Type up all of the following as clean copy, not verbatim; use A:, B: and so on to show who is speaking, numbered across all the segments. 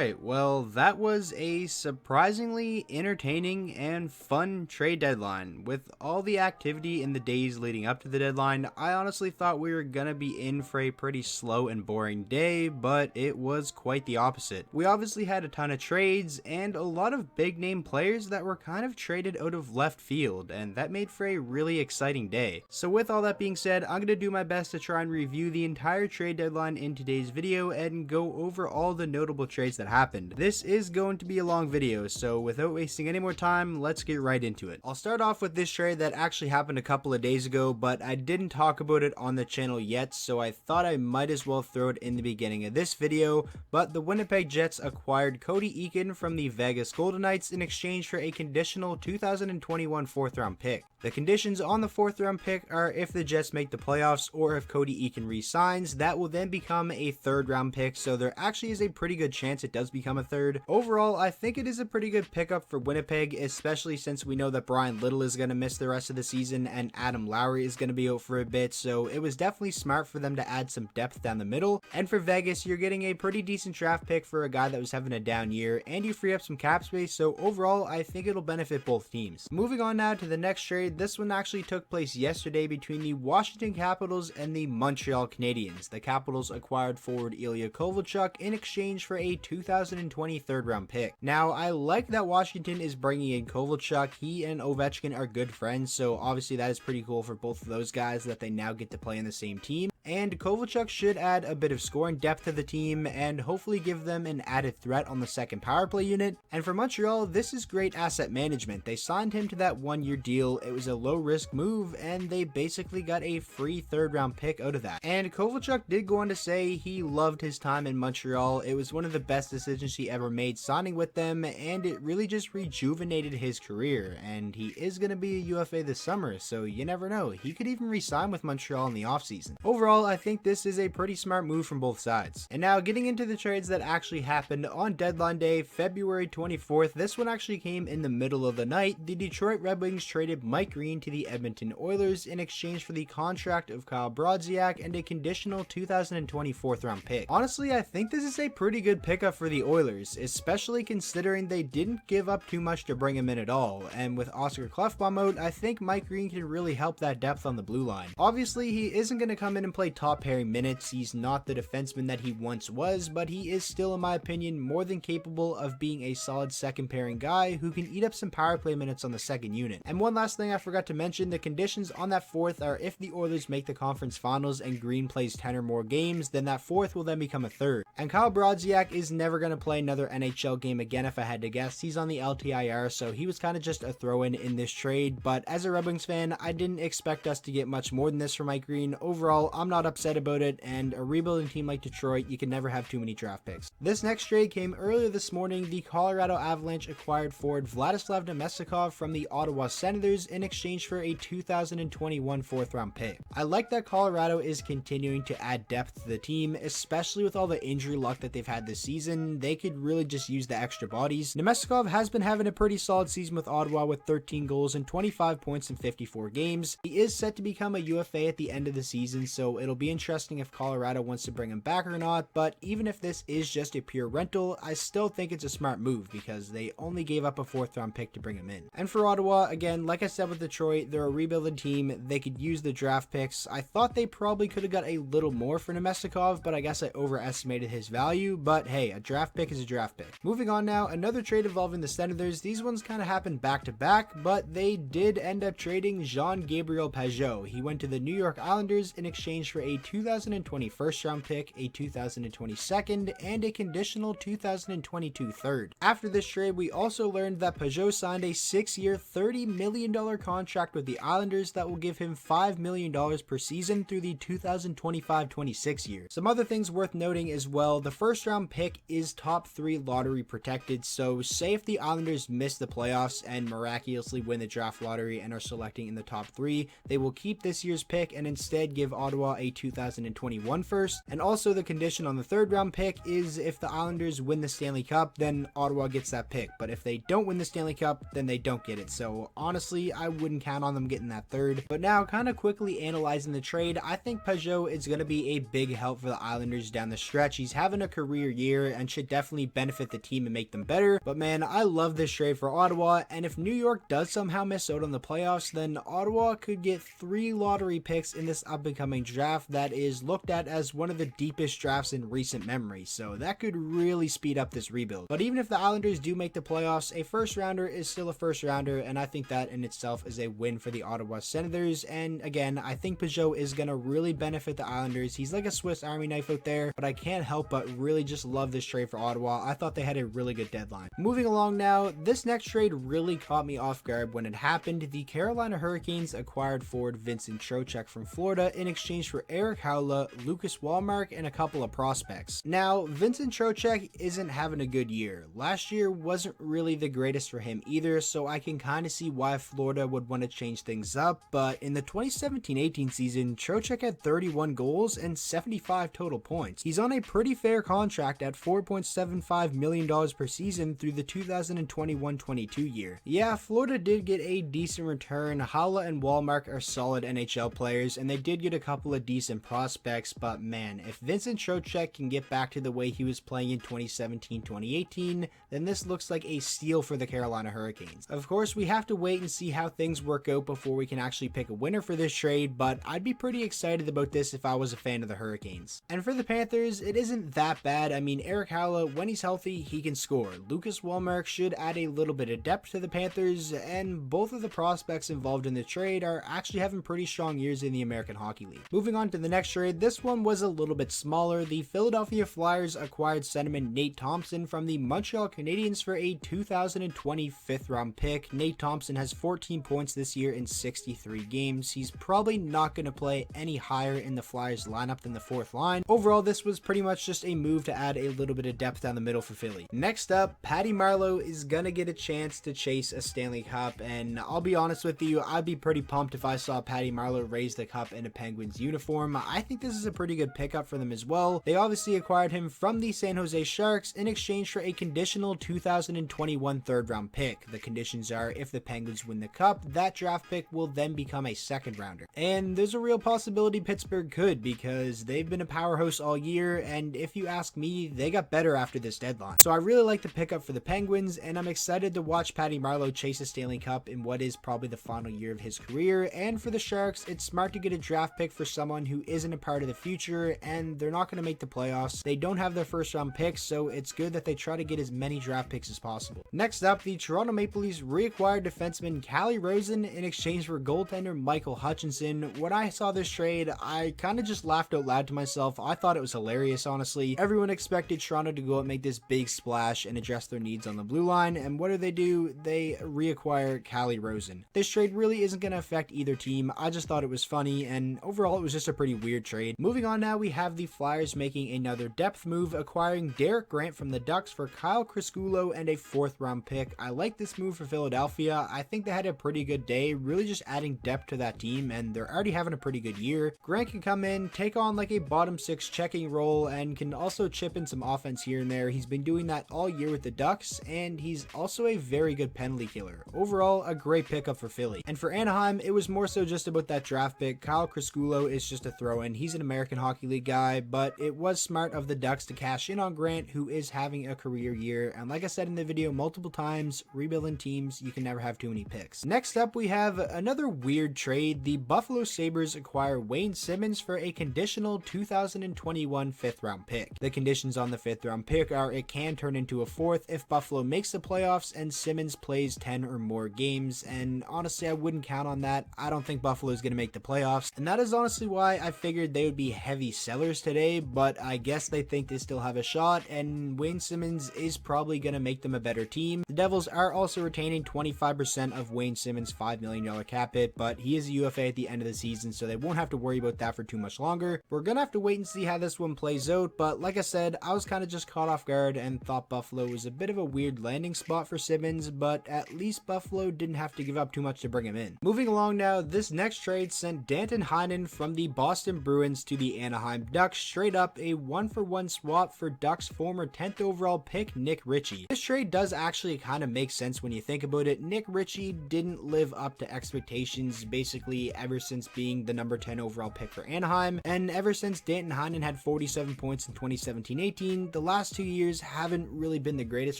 A: Alright, well, that was a surprisingly entertaining and fun trade deadline. With all the activity in the days leading up to the deadline, I honestly thought we were gonna be in for a pretty slow and boring day, but it was quite the opposite. We obviously had a ton of trades and a lot of big name players that were kind of traded out of left field, and that made for a really exciting day. So with all that being said, I'm gonna do my best to try and review the entire trade deadline in today's video and go over all the notable trades that happened. This is going to be a long video, so without wasting any more time, let's get right into it. I'll start off with this trade that actually happened a couple of days ago, but I didn't talk about it on the channel yet, so I thought I might as well throw it in the beginning of this video. But the Winnipeg Jets acquired Cody Eakin from the Vegas Golden Knights in exchange for a conditional 2021 4th round pick. The conditions on the 4th round pick are if the Jets make the playoffs or if Cody Eakin re-signs. That will then become a 3rd round pick, so there actually is a pretty good chance it does become a 3rd. Overall, I think it is a pretty good pickup for Winnipeg, especially since we know that Brian Little is going to miss the rest of the season and Adam Lowry is going to be out for a bit, so it was definitely smart for them to add some depth down the middle. And for Vegas, you're getting a pretty decent draft pick for a guy that was having a down year, and you free up some cap space, so overall, I think it'll benefit both teams. Moving on now to the next trade. This one actually took place yesterday between the Washington Capitals and the Montreal Canadiens. The Capitals acquired forward Ilya Kovalchuk in exchange for a 2020 3rd round pick. Now, I like that Washington is bringing in Kovalchuk. He and Ovechkin are good friends, so obviously that is pretty cool for both of those guys that they now get to play in the same team. And Kovalchuk should add a bit of scoring depth to the team and hopefully give them an added threat on the second power play unit. And for Montreal, this is great asset management. They signed him to that 1-year deal. It was a low risk move and they basically got a free 3rd round pick out of that. And Kovalchuk did go on to say he loved his time in Montreal. It was one of the best decisions he ever made signing with them, and it really just rejuvenated his career. And he is going to be a UFA this summer, so you never know. He could even re-sign with Montreal in the offseason. Overall, I think this is a pretty smart move from both sides. And now getting into the trades that actually happened on deadline day, February 24th. This one actually came in the middle of the night. The Detroit Red Wings traded Mike Green to the Edmonton Oilers in exchange for the contract of Kyle Brodziak and a conditional 2020 4th round pick. Honestly, I think this is a pretty good pickup for the Oilers, especially considering they didn't give up too much to bring him in at all. And with Oscar Klefbom out, I think Mike Green can really help that depth on the blue line. Obviously, he isn't going to come in and play top pairing minutes. He's not the defenseman that he once was, but he is still, in my opinion, more than capable of being a solid second pairing guy who can eat up some power play minutes on the second unit. And one last thing I forgot to mention, the conditions on that 4th are if the Oilers make the conference finals and Green plays 10 or more games, then that 4th will then become a 3rd. And Kyle Brodziak is never going to play another NHL game again if I had to guess. He's on the LTIR, so he was kind of just a throw-in in this trade, but as a Red Wings fan, I didn't expect us to get much more than this from Mike Green. Overall, I'm not upset about it, and a rebuilding team like Detroit, you can never have too many draft picks. This next trade came earlier this morning. The Colorado Avalanche acquired forward Vladislav Namestnikov from the Ottawa Senators in exchange for a 2021 4th round pick. I like that Colorado is continuing to add depth to the team, especially with all the injury luck that they've had this season. They could really just use the extra bodies. Namestnikov has been having a pretty solid season with Ottawa with 13 goals and 25 points in 54 games. He is set to become a UFA at the end of the season, so it'll be interesting if Colorado wants to bring him back or not. But even if this is just a pure rental, I still think it's a smart move because they only gave up a 4th round pick to bring him in. And for Ottawa, again, like I said with Detroit, they're a rebuilding team. They could use the draft picks. I thought they probably could have got a little more for Namestnikov, but I guess I overestimated his value. But hey, a draft pick is a draft pick. Moving on now, another trade involving the Senators. These ones kind of happened back to back, but they did end up trading JeanGabriel Pageau. He went to the New York Islanders in exchange for a 2020 1st round pick, a 2020 2nd, and a conditional 2022 3rd. After this trade, we also learned that Pageau signed a 6-year, $30 million contract with the Islanders that will give him $5 million per season through the 2025-26 year. Some other things worth noting as well, the 1st round pick is top 3 lottery protected, so say if the Islanders miss the playoffs and miraculously win the draft lottery and are selecting in the top 3, they will keep this year's pick and instead give Ottawa a 2021 first. And also the condition on the third round pick is if the Islanders win the Stanley Cup, then Ottawa gets that pick. But if they don't win the Stanley Cup, then they don't get it. So honestly, I wouldn't count on them getting that third. But now, kind of quickly analyzing the trade, I think Pageau is going to be a big help for the Islanders down the stretch. He's having a career year and should definitely benefit the team and make them better. But man, I love this trade for Ottawa, and if New York does somehow miss out on the playoffs, then Ottawa could get 3 lottery picks in this up-and-coming draft that is looked at as one of the deepest drafts in recent memory, so that could really speed up this rebuild. But even if the Islanders do make the playoffs, a first rounder is still a first rounder, and I think that in itself is a win for the Ottawa Senators. And again, I think Pageau is going to really benefit the Islanders. He's like a Swiss Army knife out there, but I can't help but really just love this trade for Ottawa. I thought they had a really good deadline. Moving along now, this next trade really caught me off guard when it happened. The Carolina Hurricanes acquired forward Vincent Trocheck from Florida in exchange for Erik Haula, Lucas Wallmark, and a couple of prospects. Now, Vincent Trocheck isn't having a good year. Last year wasn't really the greatest for him either, so I can kind of see why Florida would want to change things up, but in the 2017-18 season, Trocheck had 31 goals and 75 total points. He's on a pretty fair contract at $4.75 million per season through the 2021-22 year. Yeah, Florida did get a decent return. Haula and Wallmark are solid NHL players, and they did get a couple of decent prospects, but man, if Vincent Trocheck can get back to the way he was playing in 2017-2018, then this looks like a steal for the Carolina Hurricanes. Of course, we have to wait and see how things work out before we can actually pick a winner for this trade, but I'd be pretty excited about this if I was a fan of the Hurricanes. And for the Panthers, it isn't that bad. I mean, Erik Haula, when he's healthy, he can score. Lucas Wallmark should add a little bit of depth to the Panthers, and both of the prospects involved in the trade are actually having pretty strong years in the American Hockey League. Moving on to the next trade, this one was a little bit smaller. The Philadelphia Flyers acquired centerman Nate Thompson from the Montreal Canadiens for a 2020 5th round pick. Nate Thompson has 14 points this year in 63 games. He's probably not going to play any higher in the Flyers lineup than the 4th line. Overall, this was pretty much just a move to add a little bit of depth down the middle for Philly. Next up, Patty Marleau is going to get a chance to chase a Stanley Cup, and I'll be honest with you, I'd be pretty pumped if I saw Patty Marleau raise the cup in a Penguins uniform. I think this is a pretty good pickup for them as well. They obviously acquired him from the San Jose Sharks in exchange for a conditional 2021 3rd round pick. The conditions are if the Penguins win the cup, that draft pick will then become a 2nd rounder. And there's a real possibility Pittsburgh could, because they've been a powerhouse all year, and if you ask me, they got better after this deadline. So I really like the pickup for the Penguins, and I'm excited to watch Patty Marleau chase a Stanley Cup in what is probably the final year of his career. And for the Sharks, it's smart to get a draft pick for someone who isn't a part of the future, and they're not going to make the playoffs. They don't have their 1st round picks, so it's good that they try to get as many draft picks as possible. Next up, the Toronto Maple Leafs reacquired defenseman Callie Rosen in exchange for goaltender Michael Hutchinson. When I saw this trade, I kind of just laughed out loud to myself. I thought it was hilarious, honestly. Everyone expected Toronto to go out and make this big splash and address their needs on the blue line, and what do? They reacquire Callie Rosen. This trade really isn't going to affect either team. I just thought it was funny, and overall it was just a pretty weird trade. Moving on now, we have the Flyers making another depth move, acquiring Derek Grant from the Ducks for Kyle Criscuolo and a 4th round pick. I like this move for Philadelphia. I think they had a pretty good day, really just adding depth to that team, and they're already having a pretty good year. Grant can come in, take on like a bottom 6 checking role, and can also chip in some offense here and there. He's been doing that all year with the Ducks, and he's also a very good penalty killer. Overall, a great pickup for Philly. And for Anaheim, it was more so just about that draft pick. Kyle Criscuolo is just a throw-in. He's an American Hockey League guy, but it was smart of the Ducks to cash in on Grant, who is having a career year. And like I said in the video multiple times, rebuilding teams, you can never have too many picks. Next up, we have another weird trade. The Buffalo Sabres acquire Wayne Simmonds for a conditional 2021 5th round pick. The conditions on the 5th round pick are it can turn into a 4th if Buffalo makes the playoffs and Simmonds plays 10 or more games, and honestly I wouldn't count on that. I don't think Buffalo is going to make the playoffs, and that is honestly why I figured they would be heavy sellers today, but I guess they think they still have a shot, and Wayne Simmonds is probably going to make them a better team. The Devils are also retaining 25% of Wayne Simmonds' $5 million cap hit, but he is a UFA at the end of the season, so they won't have to worry about that for too much longer. We're gonna have to wait and see how this one plays out, but like I said, I was kind of just caught off guard and thought Buffalo was a bit of a weird landing spot for Simmonds, but at least Buffalo didn't have to give up too much to bring him in. Moving along now, this next trade sent Danton Heinen from the Boston Bruins to the Anaheim Ducks, straight up a 1-for-1 swap for Ducks former 10th overall pick Nick Ritchie. This trade does actually kind of make sense when you think about it. Nick Ritchie didn't live up to expectations basically ever since being the number 10 overall pick for Anaheim, and ever since Danton Heinen had 47 points in 2017-18, the last 2 years haven't really been the greatest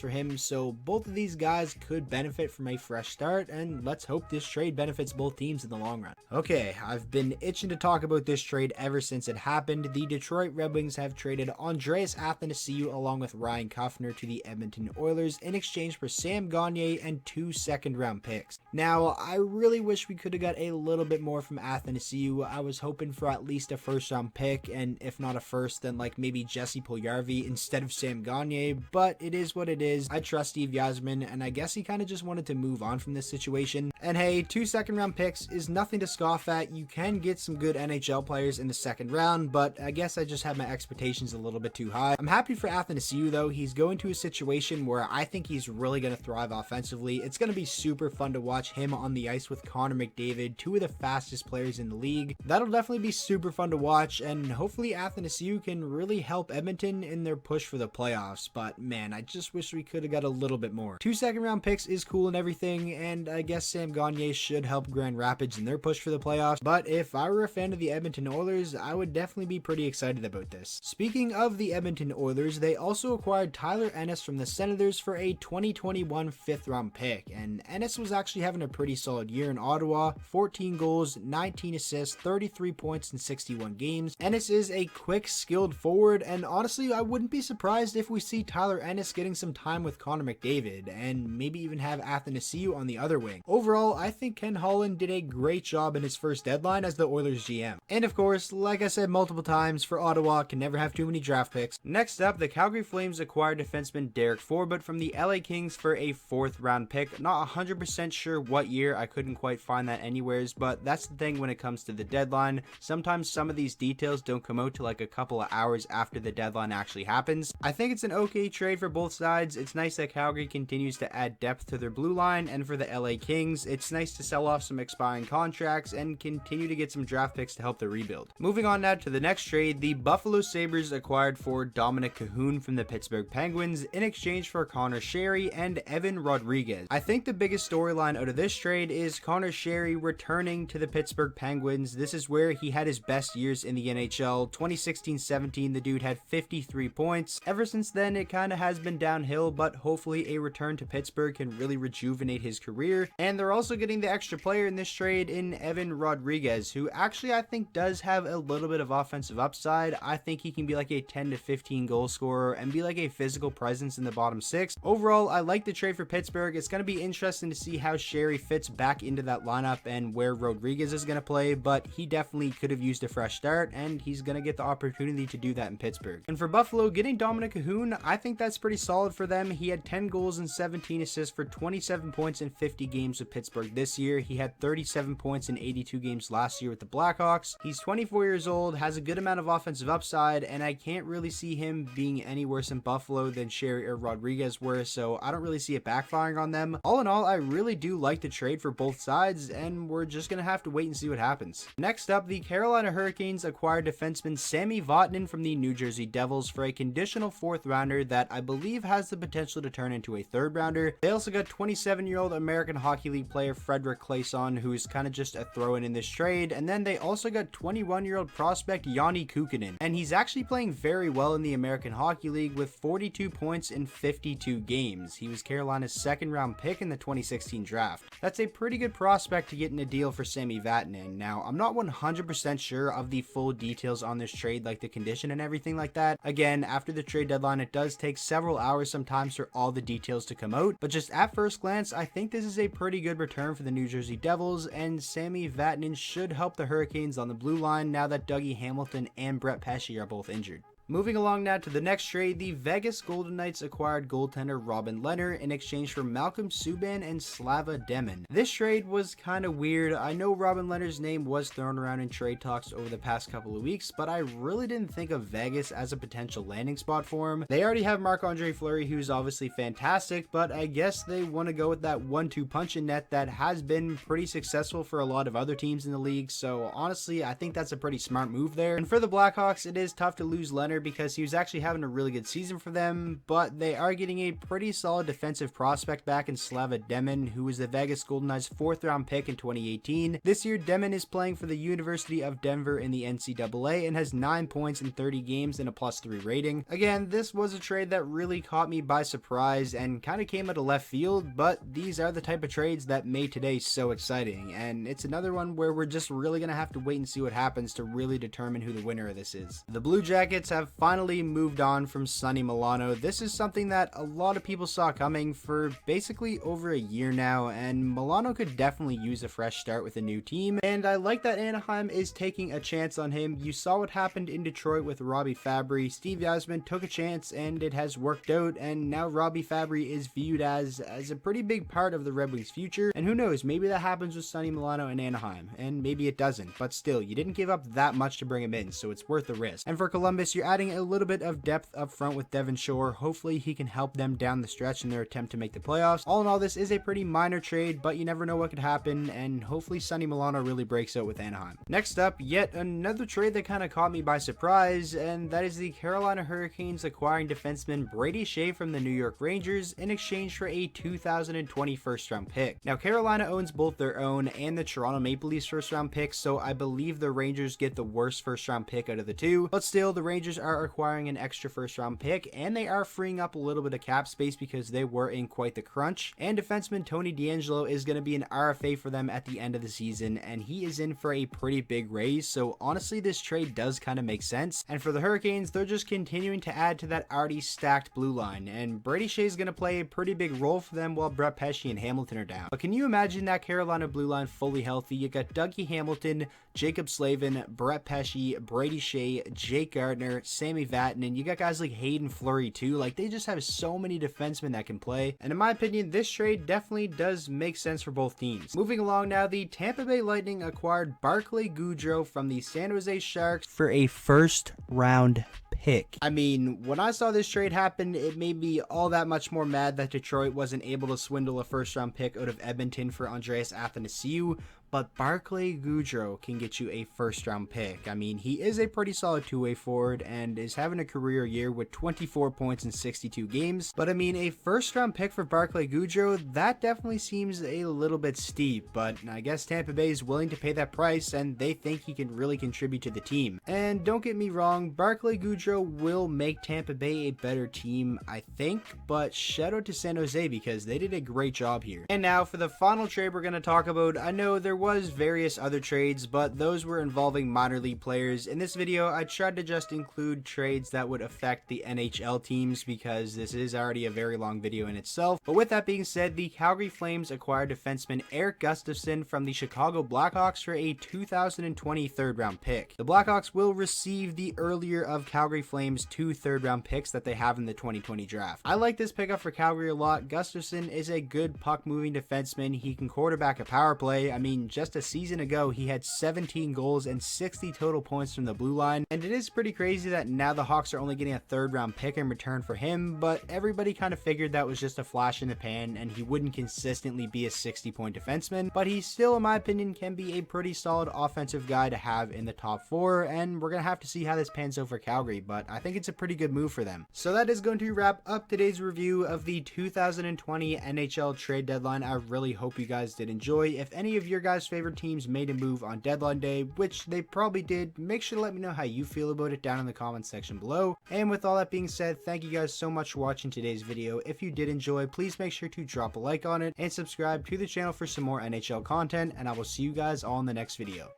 A: for him, so both of these guys could benefit from a fresh start, and let's hope this trade benefits both teams in the long run. Okay, I've been itching to talk about this trade ever since it happened. The Detroit Red Wings have traded Andreas Athanasiou along with Ryan Kuffner to the Edmonton Oilers in exchange for Sam Gagner and 2 second-round picks. Now, I really wish we could have got a little bit more from Athanasiou. I was hoping for at least a first-round pick, and if not a first, then like maybe Jesse Puljujarvi instead of Sam Gagner, but it is what it is. I trust Steve Yzerman, and I guess he kind of just wanted to move on from this situation. And hey, 2 second-round picks is nothing to scoff at. You can get some good NHL players in the second round, but I guess I just had my expectations a little bit too high. I'm happy for Athanasiou though. He's going to a situation where I think he's really going to thrive offensively. It's going to be super fun to watch him on the ice with Connor McDavid, 2 of the fastest players in the league. That'll definitely be super fun to watch, and hopefully Athanasiou can really help Edmonton in their push for the playoffs, but man, I just wish we could have got a little bit more. 2 second-round picks is cool and everything, and I guess Sam Gagner should help Grand Rapids in their push for the playoffs, but if I were a fan of the Edmonton Oilers, I would definitely be pretty excited about this. Speaking of the Edmonton Oilers, they also acquired Tyler Ennis from the Senators for a 2021 5th-round pick, and Ennis was actually having a pretty solid year in Ottawa. 14 goals, 19 assists, 33 points in 61 games. Ennis is a quick, skilled forward, and honestly, I wouldn't be surprised if we see Tyler Ennis getting some time with Connor McDavid, and maybe even have Athanasiou on the other wing. Overall, I think Ken Holland did a great job in his first deadline as the Oilers GM. And of course, like I said multiple times, for Ottawa, can never have too many draft picks. Next up, the Calgary Flames acquired defenseman Derek Forbort from the LA Kings for a 4th-round pick. Not 100% sure what year, I couldn't quite find that anywheres, but that's the thing when it comes to the deadline. Sometimes some of these details don't come out till like a couple of hours after the deadline actually happens. I think it's an okay trade for both sides. It's nice that Calgary continues to add depth to their blue line, and for the LA Kings, it's nice to sell off some expiring contracts and continue to get some draft picks to help the rebuild. Moving on now to the next trade, the Buffalo Sabres acquired for Dominic Cahoon from the Pittsburgh Penguins in exchange for Connor Sherry and Evan Rodriguez. I think the biggest storyline out of this trade is Connor Sherry returning to the Pittsburgh Penguins. This is where he had his best years in the NHL. 2016-17, the dude had 53 points. Ever since then, it kind of has been downhill, but hopefully a return to Pittsburgh can really rejuvenate his career. And they're also getting the extra player in this trade in Evan Rodriguez, who actually I think does have a little bit of offensive upside. I think he can be like a 10 to 15 goal scorer and be like a physical presence in the bottom 6. Overall, I like the trade for Pittsburgh. It's going to be interesting to see how Sherry fits back into that lineup and where Rodriguez is going to play, but he definitely could have used a fresh start, and he's going to get the opportunity to do that in Pittsburgh. And for Buffalo, getting Dominic Cahoon, I think that's pretty solid for them. He had 10 goals and 17 assists for 27 points in 50 games with Pittsburgh this year. He had 37 points in 82 games last year with the Blackhawks. He's 24 years old, has a good amount of offensive upside, and I can't really see him being any worse in Buffalo than Sherry or Rodriguez were, so I don't really see it backfiring on them. All in all, I really do like the trade for both sides, and we're just going to have to wait and see what happens. Next up, the Carolina Hurricanes acquired defenseman Sammy Vaknin from the New Jersey Devils for a conditional 4th rounder that I believe has the potential to turn into a 3rd rounder. They also got 27-year-old American Hockey League player Frederick Claesson, who's kind of just a throw-in in this trade, and then they also got 21-year-old prospect Yanni Kukkonen, and he's actually playing very well in the American Hockey League with 42 points in 52 games. He was Carolina's 2nd-round pick in the 2016 draft. That's a pretty good prospect to get in a deal for Sammy Vaknin. Now, I'm not 100% sure of the full details on this trade, like the condition and everything like that. Again, after the trade deadline, it does take several hours sometimes for all the details to come out, but just at first glance, I think this is a pretty good return for the New Jersey Devils, and Sammy Vaknin should help the Hurricanes on the blue line now that Dougie Hamilton and Brett Pesce are both injured. Moving along now to the next trade, the Vegas Golden Knights acquired goaltender Robin Leonard in exchange for Malcolm Subban and Slava Demon. This trade was kind of weird. I know Robin Leonard's name was thrown around in trade talks over the past couple of weeks, but I really didn't think of Vegas as a potential landing spot for him. They already have Marc-Andre Fleury, who's obviously fantastic, but I guess they want to go with that 1-2 punch in net that has been pretty successful for a lot of other teams in the league. So honestly, I think that's a pretty smart move there. And for the Blackhawks, it is tough to lose Leonard because he was actually having a really good season for them, but they are getting a pretty solid defensive prospect back in Slava Demon, who was the Vegas Golden Knights 4th round pick in 2018. This year, Demon is playing for the University of Denver in the NCAA and has 9 points in 30 games and a +3 rating. Again, this was a trade that really caught me by surprise and kind of came out of left field, but these are the type of trades that made today so exciting, and it's another one where we're just really going to have to wait and see what happens to really determine who the winner of this is. The Blue Jackets have finally moved on from Sonny Milano. This is something that a lot of people saw coming for basically over a year now, and Milano could definitely use a fresh start with a new team, and I like that Anaheim is taking a chance on him. You saw what happened in Detroit with Robbie Fabry. Steve Yzerman took a chance and it has worked out, and now Robbie Fabry is viewed as a pretty big part of the Red Wings' future, and who knows, maybe that happens with Sonny Milano in Anaheim, and maybe it doesn't, but still, you didn't give up that much to bring him in, so it's worth the risk. And for Columbus, you're adding a little bit of depth up front with Devon Shore. Hopefully he can help them down the stretch in their attempt to make the playoffs. All in all, this is a pretty minor trade, but you never know what could happen, and hopefully Sonny Milano really breaks out with Anaheim. Next up, yet another trade that kind of caught me by surprise, and that is the Carolina Hurricanes acquiring defenseman Brady Shea from the New York Rangers in exchange for a 2020 first-round pick. Now, Carolina owns both their own and the Toronto Maple Leafs first-round picks, so I believe the Rangers get the worst first-round pick out of the two, but still, the Rangers are acquiring an extra first-round pick, and they are freeing up a little bit of cap space because they were in quite the crunch, and defenseman Tony DeAngelo is going to be an RFA for them at the end of the season, and he is in for a pretty big raise, so honestly, this trade does kind of make sense. And for the Hurricanes, they're just continuing to add to that already stacked blue line, and Brady Shea is going to play a pretty big role for them while Brett Pesce and Hamilton are down. But can you imagine that Carolina blue line fully healthy? You got Dougie Hamilton, Jacob Slavin, Brett Pesce, Brady Shea, Jake Gardiner, Sammy Vaknin. You got guys like Hayden Fleury too. Like, they just have so many defensemen that can play, and in my opinion, this trade definitely does make sense for both teams. Moving along now, the Tampa Bay Lightning acquired Barclay Goodrow from the San Jose Sharks for a first-round pick. I mean, when I saw this trade happen, it made me all that much more mad that Detroit wasn't able to swindle a first-round pick out of Edmonton for Andreas Athanasiou, but Barclay Goodrow can get you a first-round pick. I mean, he is a pretty solid two-way forward and is having a career year with 24 points in 62 games. But I mean, a first-round pick for Barclay Goodrow, that definitely seems a little bit steep, but I guess Tampa Bay is willing to pay that price and they think he can really contribute to the team. And don't get me wrong, Barclay Goodrow will make Tampa Bay a better team, I think, but shout out to San Jose because they did a great job here. And now for the final trade we're going to talk about. I know there was various other trades, but those were involving minor league players. In this video, I tried to just include trades that would affect the NHL teams because this is already a very long video in itself. But with that being said, the Calgary Flames acquired defenseman Erik Gustafsson from the Chicago Blackhawks for a 2020 third-round pick. The Blackhawks will receive the earlier of Calgary Flames 2 third-round picks that they have in the 2020 draft. I like this pickup for Calgary a lot. Gustafsson is a good puck-moving defenseman. He can quarterback a power play. I mean, just a season ago, he had 17 goals and 60 total points from the blue line, and it is pretty crazy that now the Hawks are only getting a third-round pick in return for him, but everybody kind of figured that was just a flash in the pan and he wouldn't consistently be a 60-point defenseman, but he still, in my opinion, can be a pretty solid offensive guy to have in the top 4, and we're going to have to see how this pans out for Calgary, but I think it's a pretty good move for them. So that is going to wrap up today's review of the 2020 NHL trade deadline. I really hope you guys did enjoy. If any of your guys' favorite teams made a move on deadline day, which they probably did, make sure to let me know how you feel about it down in the comments section below. And with all that being said, thank you guys so much for watching today's video. If you did enjoy, please make sure to drop a like on it and subscribe to the channel for some more NHL content, and I will see you guys all in the next video.